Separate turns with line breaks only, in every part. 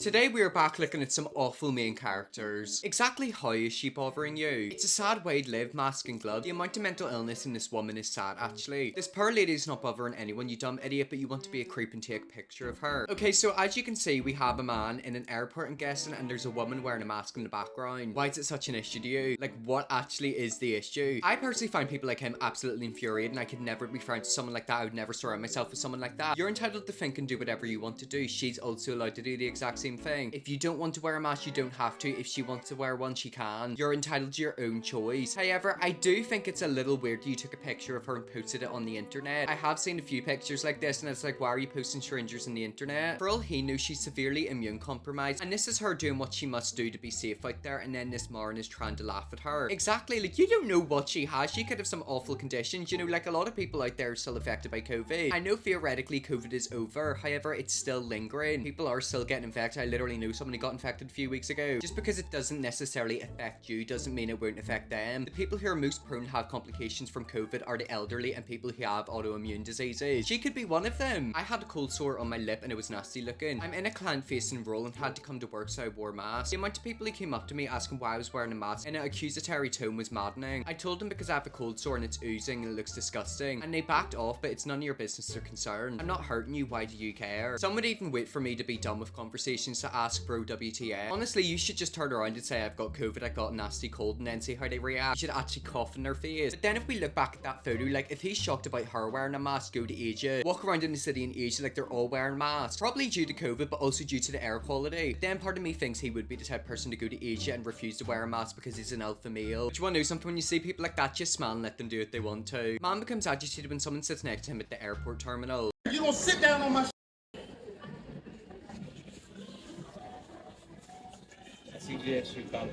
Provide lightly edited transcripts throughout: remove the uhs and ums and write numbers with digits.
Today we are back looking at some awful main characters. Exactly how is she bothering you? It's a sad way to live, mask and glove. The amount of mental illness in this woman is sad actually. This poor lady is not bothering anyone, you dumb idiot, but you want to be a creep and take a picture of her. Okay, so as you can see, we have a man in an airport, I'm guessing, and there's a woman wearing a mask in the background. Why is it such an issue to you? Like, what actually is the issue? I personally find people like him absolutely infuriating. I could never be friends with someone like that. I would never surround myself with someone like that. You're entitled to think and do whatever you want to do. She's also allowed to do the exact same thing. If you don't want to wear a mask, you don't have to. If she wants to wear one, she can. You're entitled to your own choice. However, I do think it's a little weird you took a picture of her and posted it on the internet. I have seen a few pictures like this and it's like, why are you posting strangers on the internet? For all he knows, she's severely immune compromised, and this is her doing what she must do to be safe out there, and then this Maren is trying to laugh at her. Exactly, like, you don't know what she has. She could have some awful conditions, you know, like a lot of people out there are still affected by COVID. I know theoretically COVID is over, however, it's still lingering. People are still getting infected. I literally know someone who got infected a few weeks ago. Just because it doesn't necessarily affect you doesn't mean it won't affect them. The people who are most prone to have complications from COVID are the elderly and people who have autoimmune diseases. She could be one of them. I had a cold sore on my lip and it was nasty looking. I'm in a client facing role and had to come to work, so I wore a mask. The amount of people who came up to me asking why I was wearing a mask in an accusatory tone was maddening. I told them because I have a cold sore and it's oozing and it looks disgusting, and they backed off, but it's none of your business or concern. I'm not hurting you, why do you care? Some would even wait for me to be done with conversations to ask bro WTF. Honestly, you should just turn around and say I've got COVID, I got a nasty cold, and then see how they react. You should actually cough in their face. But then if we look back at that photo, like if he's shocked about her wearing a mask, go to Asia. Walk around in the city in Asia like they're all wearing masks. Probably due to COVID, but also due to the air quality. But then part of me thinks he would be the type of person to go to Asia and refuse to wear a mask because he's an alpha male. But you wanna know something? When you see people like that, just smile and let them do what they want to. Man becomes agitated when someone sits next to him at the airport terminal.
You gonna sit down on my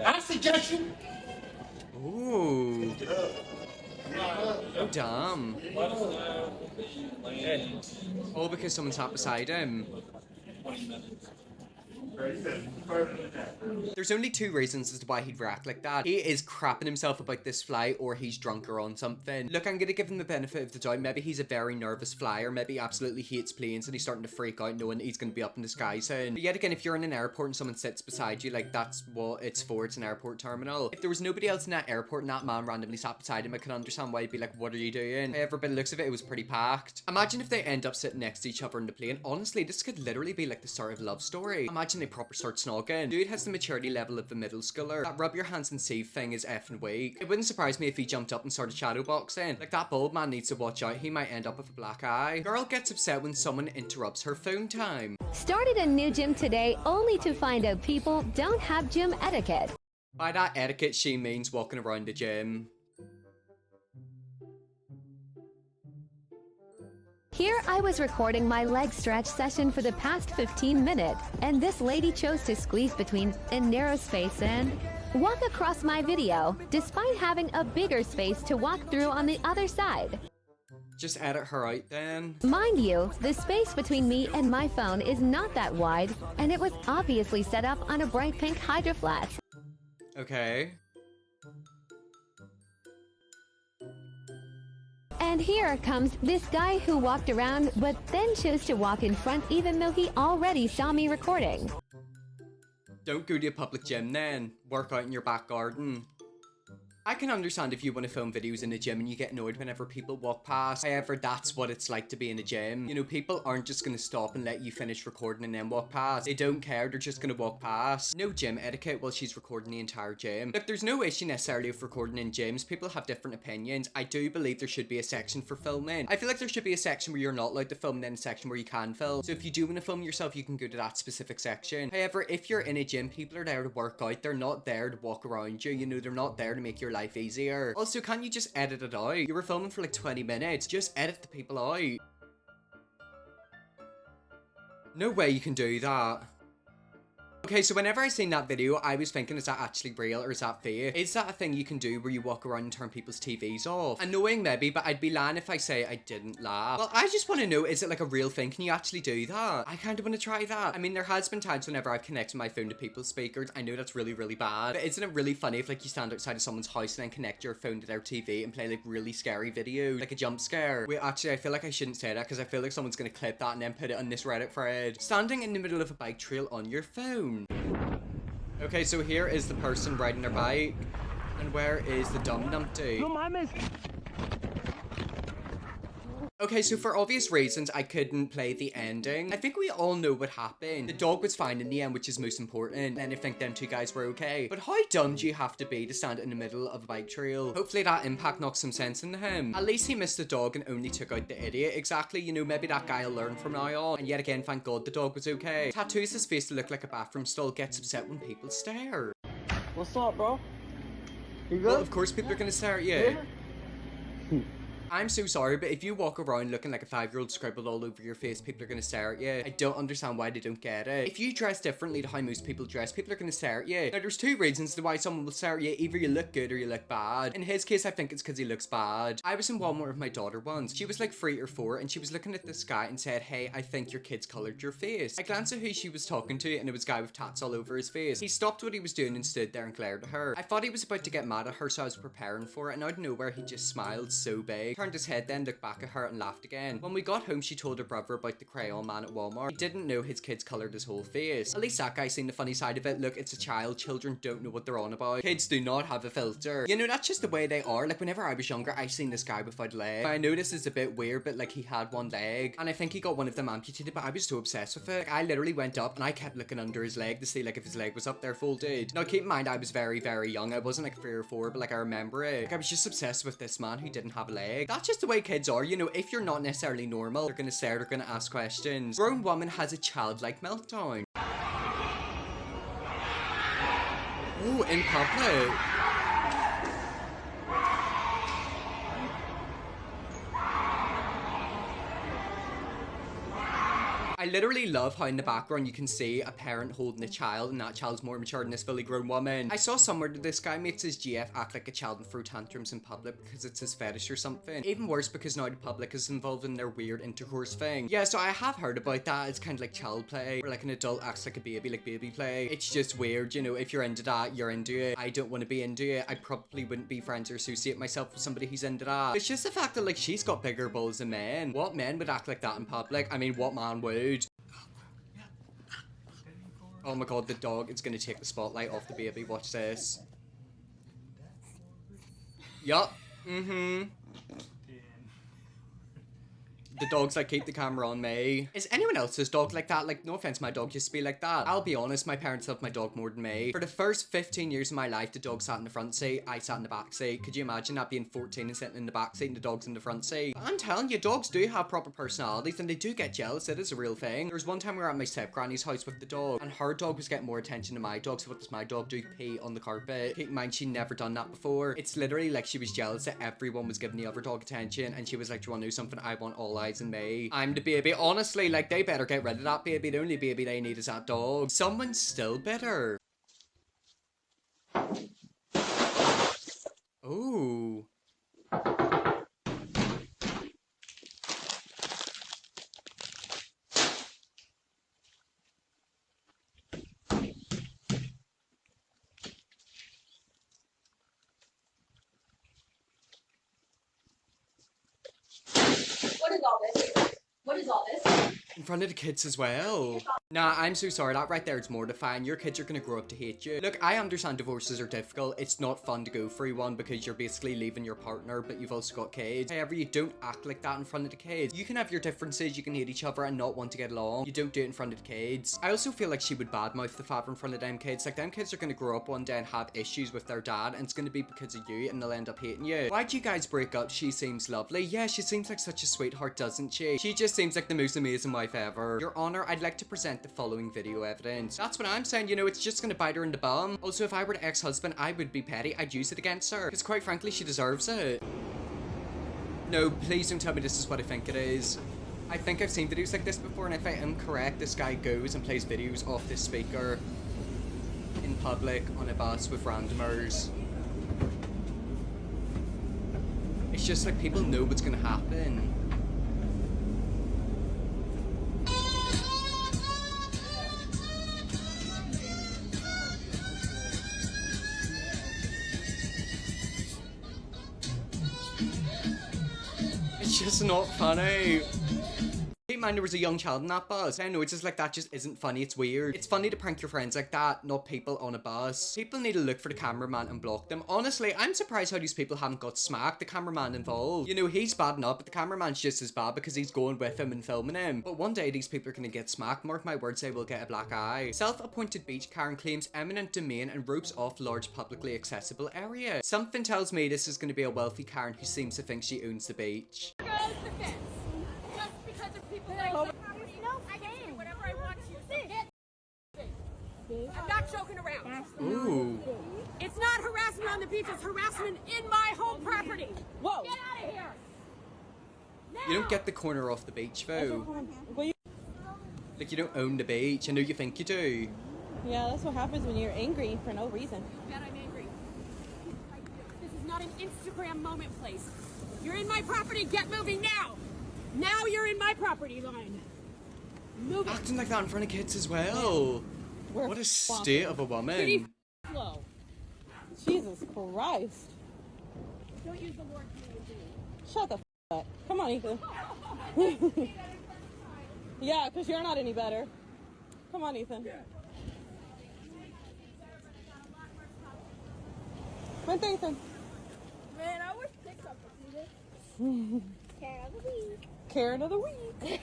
I suggest you.
Ooh. Oh, damn. All because someone sat beside him. There's only two reasons as to why he'd react like that. He is crapping himself about this flight, or he's drunk or on something. Look, I'm gonna give him the benefit of the doubt. Maybe he's a very nervous flyer. Maybe he absolutely hates planes and he's starting to freak out knowing he's gonna be up in the sky soon. But yet again, if you're in an airport and someone sits beside you, like, that's what it's for. It's an airport terminal. If there was nobody else in that airport and that man randomly sat beside him, I can understand why he'd be like, what are you doing? However, by the looks of it, it was pretty packed. Imagine if they end up sitting next to each other in the plane. Honestly, this could literally be like the start of a love story. Imagine they proper start snogging. Dude has the maturity level of the middle schooler. That rub your hands and see thing is effing weak. It wouldn't surprise me if he jumped up and started shadowboxing. Like, that bald man needs to watch out. He might end up with a black eye. Girl gets upset when someone interrupts her phone time.
Started a new gym today only to find out people don't have gym etiquette.
By that etiquette, she means walking around the gym.
Here I was recording my leg stretch session for the past 15 minutes, and this lady chose to squeeze between a narrow space and walk across my video, despite having a bigger space to walk through on the other side.
Just edit her out then.
Mind you, the space between me and my phone is not that wide, and it was obviously set up on a bright pink Hydro Flask.
Okay.
And here comes this guy who walked around but then chose to walk in front even though he already saw me recording.
Don't go to a public gym then. Work out in your back garden. I can understand if you want to film videos in a gym and you get annoyed whenever people walk past. However, that's what it's like to be in a gym. You know, people aren't just going to stop and let you finish recording and then walk past. They don't care, they're just going to walk past. No gym etiquette while she's recording the entire gym. Look, there's no issue necessarily with recording in gyms. People have different opinions. I do believe there should be a section for filming. I feel like there should be a section where you're not allowed to film and then a section where you can film. So if you do want to film yourself, you can go to that specific section. However, if you're in a gym, people are there to work out. They're not there to walk around you. You know, they're not there to make your life easier. Also, can't you just edit it out? You were filming for like 20 minutes. Just edit the people out. No way you can do that. Okay, so whenever I seen that video, I was thinking, is that actually real or is that fake? Is that a thing you can do where you walk around and turn people's TVs off? Annoying maybe, but I'd be lying if I say I didn't laugh. Well, I just want to know, is it like a real thing? Can you actually do that? I kind of want to try that. I mean, there has been times whenever I've connected my phone to people's speakers. I know that's really, really bad. But isn't it really funny if like you stand outside of someone's house and then connect your phone to their TV and play like really scary video, like a jump scare? Wait, actually, I feel like I shouldn't say that because I feel like someone's gonna clip that and then put it on this Reddit thread. Standing in the middle of a bike trail on your phone. Okay, so here is the person riding their bike. And where is the dumb numpty?
No mames.
Okay, so for obvious reasons, I couldn't play the ending. I think we all know what happened. The dog was fine in the end, which is most important, and I think them two guys were okay. But how dumb do you have to be to stand in the middle of a bike trail? Hopefully that impact knocked some sense into him. At least he missed the dog and only took out the idiot. Exactly, you know, maybe that guy will learn from now on. And yet again, thank God the dog was okay. Tattoos his face to look like a bathroom stall, gets upset when people stare.
What's up, bro? You good?
Well, of course people are gonna stare at you. I'm so sorry, but if you walk around looking like a 5-year-old scribbled all over your face, people are gonna stare at you. I don't understand why they don't get it. If you dress differently to how most people dress, people are gonna stare at you. Now, there's two reasons to why someone will stare at you. Either you look good or you look bad. In his case, I think it's because he looks bad. I was in Walmart with my daughter once. She was like 3 or 4, and she was looking at this guy and said, "Hey, I think your kid's colored your face." I glanced at who she was talking to, and it was a guy with tats all over his face. He stopped what he was doing and stood there and glared at her. I thought he was about to get mad at her, so I was preparing for it, and out of nowhere, he just smiled so big, turned his head, then looked back at her and laughed again. When we got home, she told her brother about the crayon man at Walmart. He didn't know his kids coloured his whole face. At least that guy seen the funny side of it. Look, it's a child. Children don't know what they're on about. Kids do not have a filter. You know, that's just the way they are. Like, whenever I was younger, I seen this guy without a leg. I know this is a bit weird, but like, he had one leg, and I think he got one of them amputated, but I was so obsessed with it. Like, I literally went up and I kept looking under his leg to see like if his leg was up there folded. Now, keep in mind, I was very, very young. I wasn't like 3 or 4, but like, I remember it. Like, I was just obsessed with this man who didn't have a leg. That's just the way kids are. You know, if you're not necessarily normal, they're gonna stare, they're gonna ask questions. Grown woman has a childlike meltdown. Oh, in public. I literally love how in the background you can see a parent holding a child, and that child's more mature than this fully grown woman. I saw somewhere that this guy makes his GF act like a child and throw tantrums in public because it's his fetish or something. Even worse, because now the public is involved in their weird intercourse thing. Yeah, so I have heard about that. It's kind of like child play, where like an adult acts like a baby, like baby play. It's just weird, you know. If you're into that, you're into it. I don't want to be into it. I probably wouldn't be friends or associate myself with somebody who's into that. It's just the fact that like she's got bigger balls than men. What men would act like that in public? I mean, what man would? Oh my god, the dog is gonna take the spotlight off the baby. Watch this. Yup. The dog's like, keep the camera on me. Is anyone else's dog like that? Like, no offense, my dog used to be like that. I'll be honest, my parents loved my dog more than me. For the first 15 years of my life, the dog sat in the front seat, I sat in the back seat. Could you imagine that, being 14 and sitting in the back seat and the dog's in the front seat? But I'm telling you, dogs do have proper personalities and they do get jealous. It is a real thing. There was one time we were at my step-granny's house with the dog, and her dog was getting more attention than my dog, so what does my dog do? Pee on the carpet. Keep in mind, she'd never done that before. It's literally like she was jealous that everyone was giving the other dog attention, and she was like, do you want to know something? I want all eyes on me. I'm the baby. Honestly, like, they better get rid of that baby. The only baby they need is that dog. Someone's still bitter. Ooh.
What is all this? What is all this?
In front of the kids as well. Nah, I'm so sorry. That right there is mortifying. Your kids are gonna grow up to hate you. Look, I understand divorces are difficult. It's not fun to go through one because you're basically leaving your partner, but you've also got kids. However, you don't act like that in front of the kids. You can have your differences, you can hate each other and not want to get along. You don't do it in front of the kids. I also feel like she would badmouth the father in front of them kids. Like, them kids are gonna grow up one day and have issues with their dad, and it's gonna be because of you, and they'll end up hating you. Why'd you guys break up? She seems lovely. Yeah, she seems like such a sweetheart, doesn't she? She just seems like the most amazing wife ever. Your Honor, I'd like to present the following video evidence. That's what I'm saying, you know, it's just gonna bite her in the bum. Also, if I were the ex-husband, I would be petty. I'd use it against her, because quite frankly, she deserves it. No, please don't tell me this is what I think it is. I think I've seen videos like this before, and if I am correct, this guy goes and plays videos off this speaker. in public on a bus with randomers. It's just like people know what's gonna happen. It's just not funny. Keep in mind there was a young child in that bus. I know, it's just like that just isn't funny, it's weird. It's funny to prank your friends like that, not people on a bus. People need to look for the cameraman and block them. Honestly, I'm surprised how these people haven't got smacked, the cameraman involved. You know, he's bad enough, but the cameraman's just as bad because he's going with him and filming him. But one day these people are gonna get smacked, mark my words, they will get a black eye. Self-appointed beach Karen claims eminent domain and ropes off large publicly accessible area. Something tells me this is gonna be a wealthy Karen who seems to think she owns the beach.
Goes the fence. Just because of people like that. I can do whatever I want to. I'm not joking around.
Ooh.
It's not harassment on the beach, it's harassment in my home property. Whoa. Get out of here.
You don't get the corner off the beach though. Like, you don't own the beach. I know you think you do.
Yeah, that's what happens when you're angry for no reason.
Bet I'm angry. This is not an Instagram moment place. You're in my property, get moving now. Now you're in my property line. Move it.
Acting like that in front of kids as well.
We're
What a state of a woman.
Pretty slow.
Jesus Christ.
Don't use the word community.
Shut the up. Come on, Ethan. Yeah, because you're not any better. Come on, Ethan. Vente, Ethan.
Man, I wish TikTok would do this. Karen of the week.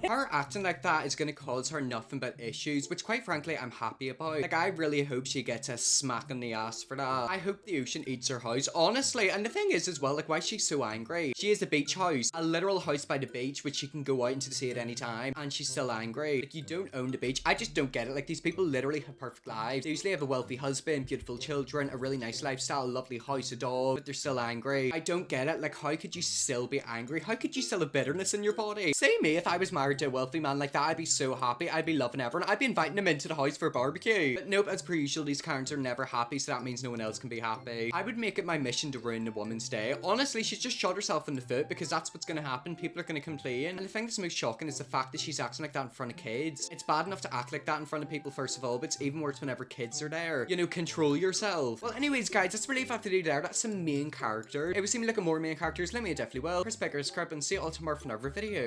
Her acting like that is gonna cause her nothing but issues, which quite frankly I'm happy about. Like, I really hope she gets a smack in the ass for that. I hope the ocean eats her house, honestly. And the thing is as well, like, why she's so angry? She has a beach house, a literal house by the beach, which she can go out into the sea at any time, and she's still angry. Like, you don't own the beach. I just don't get it. Like, these people literally have perfect lives. They usually have a wealthy husband, beautiful children, a really nice lifestyle, a lovely house, a dog, but they're still angry. I don't get it. Like, how could you still be angry? How could you still have bitterness in your body? Say me, if I was married to a wealthy man like that, I'd be so happy. I'd be loving everyone. I'd be inviting him into the house for a barbecue. But nope, as per usual, these Karens are never happy, so that means no one else can be happy. I would make it my mission to ruin a woman's day. Honestly, she's just shot herself in the foot, because that's what's gonna happen. People are gonna complain. And the thing that's most shocking is the fact that she's acting like that in front of kids. It's bad enough to act like that in front of people, first of all, but it's even worse whenever kids are there. You know, control yourself. Well, anyways, guys, that's really what I have to do there. That's some main character. If you see me looking more main characters, let me know definitely well. Press like or subscribe and see you all tomorrow for another video.